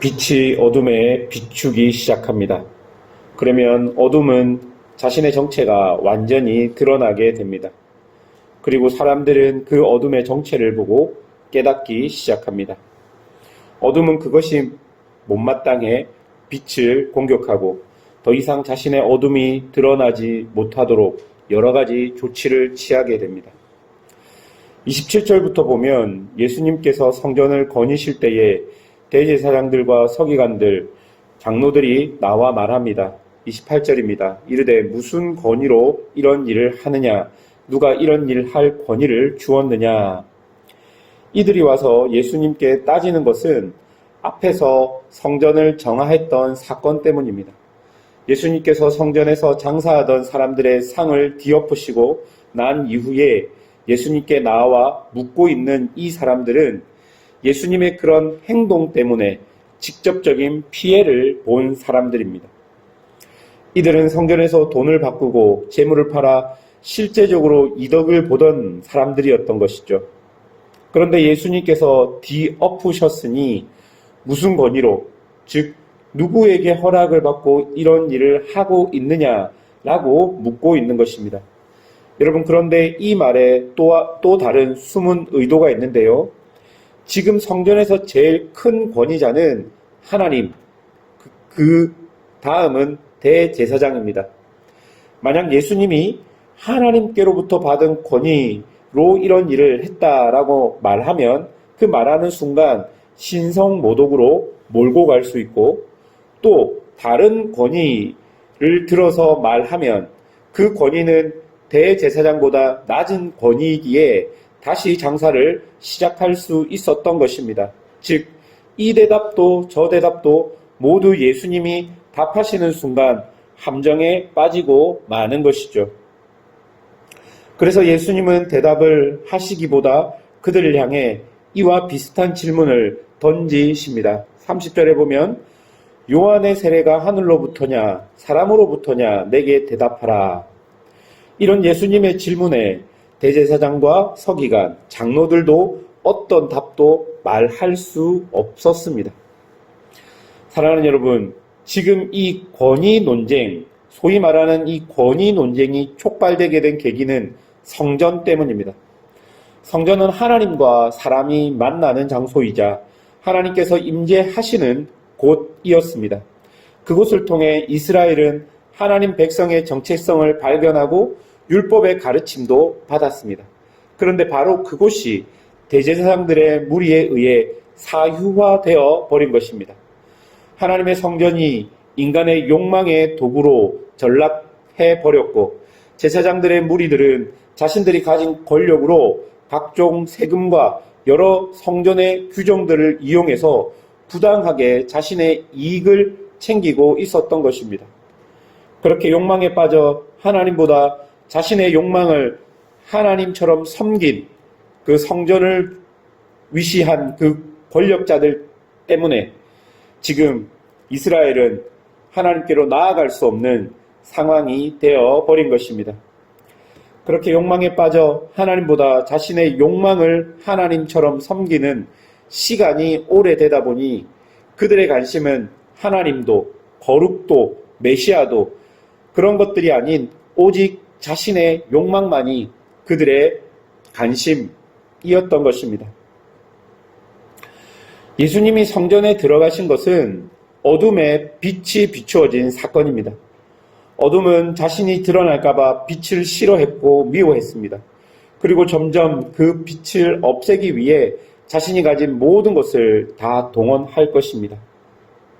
빛이 어둠에 비추기 시작합니다. 그러면 어둠은 자신의 정체가 완전히 드러나게 됩니다. 그리고 사람들은 그 어둠의 정체를 보고 깨닫기 시작합니다. 어둠은 그것이 못마땅해 빛을 공격하고 더 이상 자신의 어둠이 드러나지 못하도록 여러 가지 조치를 취하게 됩니다. 27절부터 보면 예수님께서 성전을 거니실 때에 대제사장들과 서기관들, 장로들이 나와 말합니다. 28절입니다. 이르되 무슨 권위로 이런 일을 하느냐? 누가 이런 일 할 권위를 주었느냐? 이들이 와서 예수님께 따지는 것은 앞에서 성전을 정화했던 사건 때문입니다. 예수님께서 성전에서 장사하던 사람들의 상을 뒤엎으시고 난 이후에 예수님께 나와 묻고 있는 이 사람들은 예수님의 그런 행동 때문에 직접적인 피해를 본 사람들입니다. 이들은 성전에서 돈을 바꾸고 재물을 팔아 실제적으로 이덕을 보던 사람들이었던 것이죠. 그런데 예수님께서 뒤엎으셨으니 무슨 권위로, 즉 누구에게 허락을 받고 이런 일을 하고 있느냐라고 묻고 있는 것입니다. 여러분, 그런데 이 말에 또 다른 숨은 의도가 있는데요. 지금 성전에서 제일 큰 권위자는 하나님, 그 다음은 대제사장입니다. 만약 예수님이 하나님께로부터 받은 권위로 이런 일을 했다라고 말하면 그 말하는 순간 신성모독으로 몰고 갈 수 있고, 또 다른 권위를 들어서 말하면 그 권위는 대제사장보다 낮은 권위이기에 다시 장사를 시작할 수 있었던 것입니다. 즉, 이 대답도 저 대답도 모두 예수님이 답하시는 순간 함정에 빠지고 마는 것이죠. 그래서 예수님은 대답을 하시기보다 그들을 향해 이와 비슷한 질문을 던지십니다. 30절에 보면 요한의 세례가 하늘로부터냐 사람으로부터냐 내게 대답하라. 이런 예수님의 질문에 대제사장과 서기관, 장로들도 어떤 답도 말할 수 없었습니다. 사랑하는 여러분, 지금 이 권위 논쟁, 소위 말하는 이 권위 논쟁이 촉발되게 된 계기는 성전 때문입니다. 성전은 하나님과 사람이 만나는 장소이자 하나님께서 임재하시는 곳이었습니다. 그곳을 통해 이스라엘은 하나님 백성의 정체성을 발견하고 율법의 가르침도 받았습니다. 그런데 바로 그곳이 대제사장들의 무리에 의해 사유화되어 버린 것입니다. 하나님의 성전이 인간의 욕망의 도구로 전락해 버렸고, 제사장들의 무리들은 자신들이 가진 권력으로 각종 세금과 여러 성전의 규정들을 이용해서 부당하게 자신의 이익을 챙기고 있었던 것입니다. 그렇게 욕망에 빠져 하나님보다 자신의 욕망을 하나님처럼 섬긴 그 성전을 위시한 그 권력자들 때문에 지금 이스라엘은 하나님께로 나아갈 수 없는 상황이 되어 버린 것입니다. 그렇게 욕망에 빠져 하나님보다 자신의 욕망을 하나님처럼 섬기는 시간이 오래되다 보니 그들의 관심은 하나님도 거룩도 메시아도 그런 것들이 아닌 오직 자신의 욕망만이 그들의 관심이었던 것입니다. 예수님이 성전에 들어가신 것은 어둠에 빛이 비추어진 사건입니다. 어둠은 자신이 드러날까봐 빛을 싫어했고 미워했습니다. 그리고 점점 그 빛을 없애기 위해 자신이 가진 모든 것을 다 동원할 것입니다.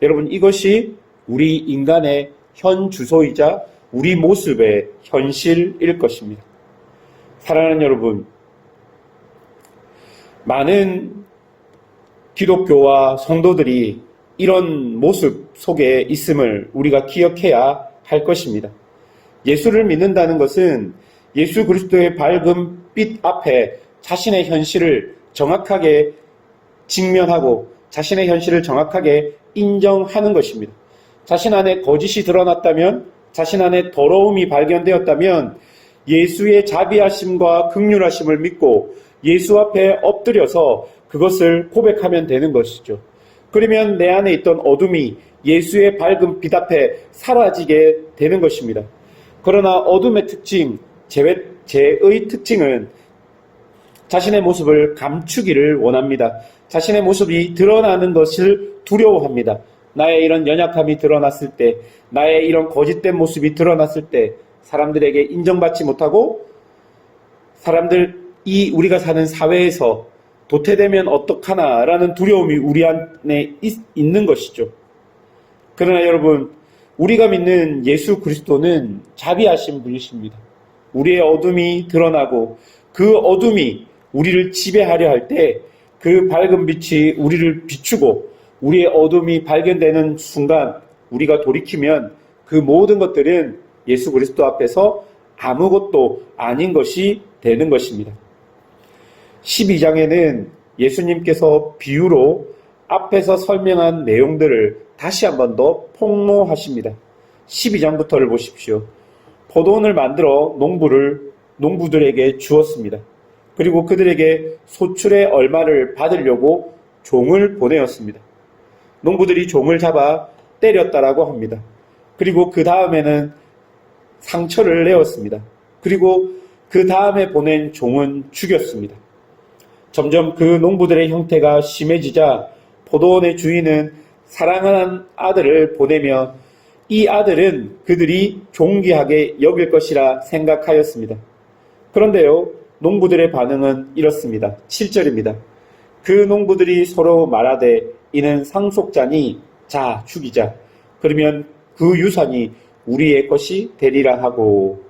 여러분, 이것이 우리 인간의 현 주소이자 우리 모습의 현실일 것입니다. 사랑하는 여러분, 많은 기독교와 성도들이 이런 모습 속에 있음을 우리가 기억해야 할 것입니다. 예수를 믿는다는 것은 예수 그리스도의 밝은 빛 앞에 자신의 현실을 정확하게 직면하고 자신의 현실을 정확하게 인정하는 것입니다. 자신 안에 거짓이 드러났다면, 자신 안에 더러움이 발견되었다면 예수의 자비하심과 긍휼하심을 믿고 예수 앞에 엎드려서 그것을 고백하면 되는 것이죠. 그러면 내 안에 있던 어둠이 예수의 밝은 빛 앞에 사라지게 되는 것입니다. 그러나 어둠의 특징, 죄의 특징은 자신의 모습을 감추기를 원합니다. 자신의 모습이 드러나는 것을 두려워합니다. 나의 이런 연약함이 드러났을 때, 나의 이런 거짓된 모습이 드러났을 때 사람들에게 인정받지 못하고 사람들이 우리가 사는 사회에서 도태되면 어떡하나라는 두려움이 우리 안에 있는 것이죠. 그러나 여러분, 우리가 믿는 예수 그리스도는 자비하신 분이십니다. 우리의 어둠이 드러나고 그 어둠이 우리를 지배하려 할 때 그 밝은 빛이 우리를 비추고 우리의 어둠이 발견되는 순간 우리가 돌이키면 그 모든 것들은 예수 그리스도 앞에서 아무것도 아닌 것이 되는 것입니다. 12장에는 예수님께서 비유로 앞에서 설명한 내용들을 다시 한 번 더 폭로하십니다. 12장부터를 보십시오. 포도원을 만들어 농부들에게 주었습니다. 그리고 그들에게 소출의 얼마를 받으려고 종을 보내었습니다. 농부들이 종을 잡아 때렸다라고 합니다. 그리고 그 다음에는 상처를 내었습니다. 그리고 그 다음에 보낸 종은 죽였습니다. 점점 그 농부들의 형태가 심해지자 포도원의 주인은 사랑하는 아들을 보내며 이 아들은 그들이 존귀하게 여길 것이라 생각하였습니다. 그런데요, 농부들의 반응은 이렇습니다. 7절입니다. 그 농부들이 서로 말하되 이는 상속자니 자 죽이자. 그러면 그 유산이 우리의 것이 되리라 하고.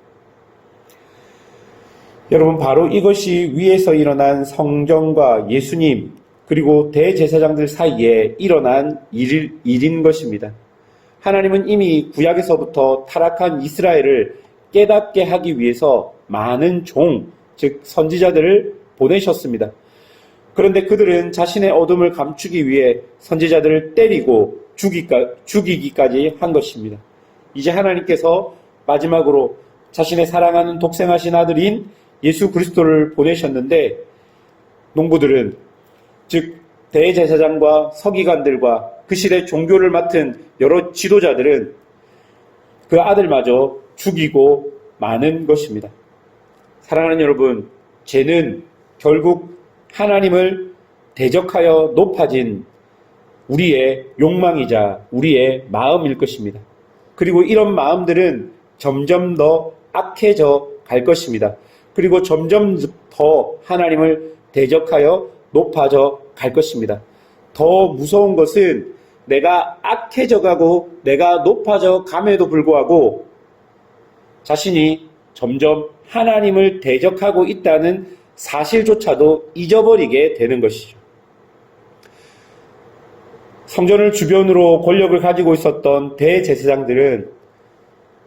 여러분, 바로 이것이 위에서 일어난 성전과 예수님 그리고 대제사장들 사이에 일어난 일인 것입니다. 하나님은 이미 구약에서부터 타락한 이스라엘을 깨닫게 하기 위해서 많은 즉 선지자들을 보내셨습니다. 그런데 그들은 자신의 어둠을 감추기 위해 선지자들을 때리고 죽이기까지 한 것입니다. 이제 하나님께서 마지막으로 자신의 사랑하는 독생하신 아들인 예수 그리스도를 보내셨는데 농부들은 즉 대제사장과 서기관들과 그 시대 종교를 맡은 여러 지도자들은 그 아들마저 죽이고 마는 것입니다. 사랑하는 여러분, 죄는 결국 하나님을 대적하여 높아진 우리의 욕망이자 우리의 마음일 것입니다. 그리고 이런 마음들은 점점 더 악해져 갈 것입니다. 그리고 점점 더 하나님을 대적하여 높아져 갈 것입니다. 더 무서운 것은 내가 악해져 가고 내가 높아져 감에도 불구하고 자신이 점점 하나님을 대적하고 있다는 사실조차도 잊어버리게 되는 것이죠. 성전을 주변으로 권력을 가지고 있었던 대제사장들은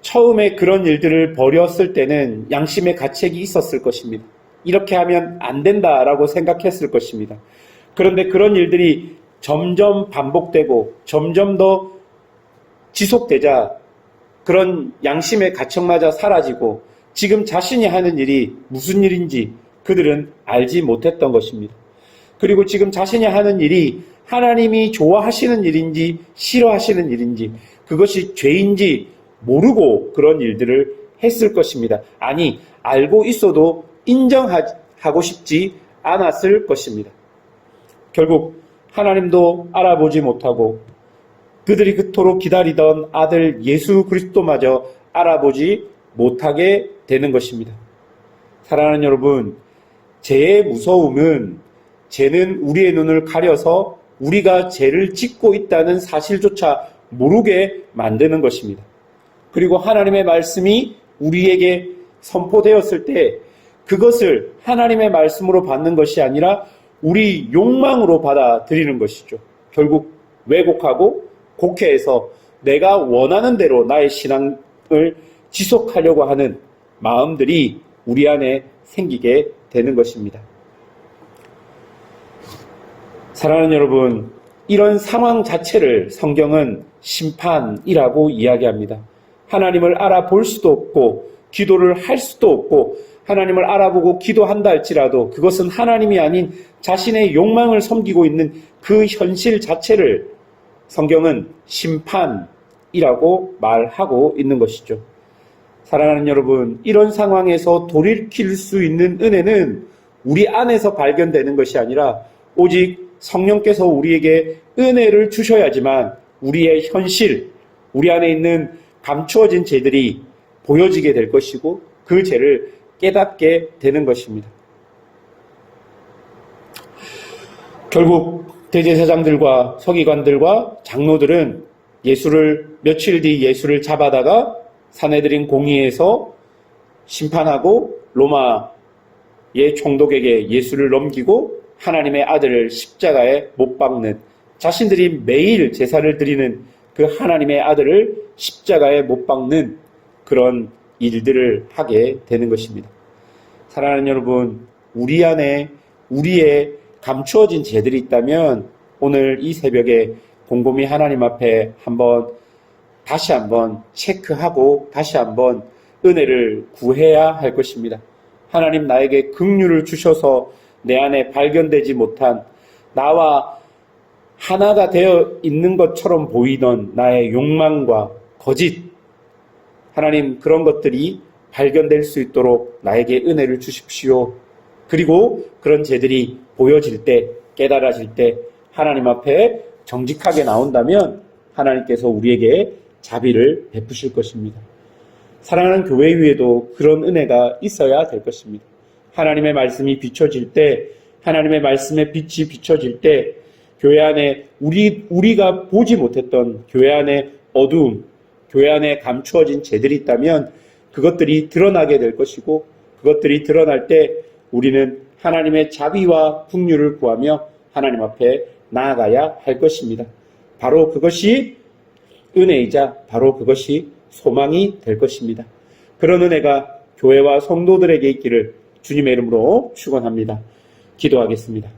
처음에 그런 일들을 벌였을 때는 양심의 가책이 있었을 것입니다. 이렇게 하면 안 된다라고 생각했을 것입니다. 그런데 그런 일들이 점점 반복되고 점점 더 지속되자 그런 양심의 가책마저 사라지고 지금 자신이 하는 일이 무슨 일인지 그들은 알지 못했던 것입니다. 그리고 지금 자신이 하는 일이 하나님이 좋아하시는 일인지 싫어하시는 일인지 그것이 죄인지 모르고 그런 일들을 했을 것입니다. 아니, 알고 있어도 인정하고 싶지 않았을 것입니다. 결국 하나님도 알아보지 못하고 그들이 그토록 기다리던 아들 예수 그리스도마저 알아보지 못하게 되는 것입니다. 사랑하는 여러분, 죄의 무서움은 죄는 우리의 눈을 가려서 우리가 죄를 짓고 있다는 사실조차 모르게 만드는 것입니다. 그리고 하나님의 말씀이 우리에게 선포되었을 때 그것을 하나님의 말씀으로 받는 것이 아니라 우리 욕망으로 받아들이는 것이죠. 결국 왜곡하고 곡해해서 내가 원하는 대로 나의 신앙을 지속하려고 하는 마음들이 우리 안에 생기게 되는 것입니다. 사랑하는 여러분, 이런 상황 자체를 성경은 심판이라고 이야기합니다. 하나님을 알아볼 수도 없고 기도를 할 수도 없고 하나님을 알아보고 기도한다 할지라도 그것은 하나님이 아닌 자신의 욕망을 섬기고 있는 그 현실 자체를 성경은 심판이라고 말하고 있는 것이죠. 사랑하는 여러분, 이런 상황에서 돌이킬 수 있는 은혜는 우리 안에서 발견되는 것이 아니라 오직 성령께서 우리에게 은혜를 주셔야지만 우리의 현실, 우리 안에 있는 감추어진 죄들이 보여지게 될 것이고 그 죄를 깨닫게 되는 것입니다. 결국 대제사장들과 서기관들과 장로들은 며칠 뒤 예수를 잡아다가 산헤드린 공의에서 심판하고 로마의 총독에게 예수를 넘기고 하나님의 아들을 십자가에 못 박는, 자신들이 매일 제사를 드리는 그 하나님의 아들을 십자가에 못 박는 그런 일들을 하게 되는 것입니다. 사랑하는 여러분, 우리 안에 우리의 감추어진 죄들이 있다면 오늘 이 새벽에 곰곰이 하나님 앞에 다시 한번 체크하고 다시 한번 은혜를 구해야 할 것입니다. 하나님, 나에게 긍휼을 주셔서 내 안에 발견되지 못한, 나와 하나가 되어 있는 것처럼 보이던 나의 욕망과 거짓, 하나님, 그런 것들이 발견될 수 있도록 나에게 은혜를 주십시오. 그리고 그런 죄들이 보여질 때, 깨달아질 때 하나님 앞에 정직하게 나온다면 하나님께서 우리에게 자비를 베푸실 것입니다. 사랑하는 교회 위에도 그런 은혜가 있어야 될 것입니다. 하나님의 말씀이 비춰질 때, 하나님의 말씀의 빛이 비춰질 때 교회 안에 우리가 보지 못했던 교회 안에 어두움, 교회 안에 감추어진 죄들이 있다면 그것들이 드러나게 될 것이고, 그것들이 드러날 때 우리는 하나님의 자비와 긍휼을 구하며 하나님 앞에 나아가야 할 것입니다. 바로 그것이 은혜이자 바로 그것이 소망이 될 것입니다. 그런 은혜가 교회와 성도들에게 있기를 주님의 이름으로 축원합니다. 기도하겠습니다.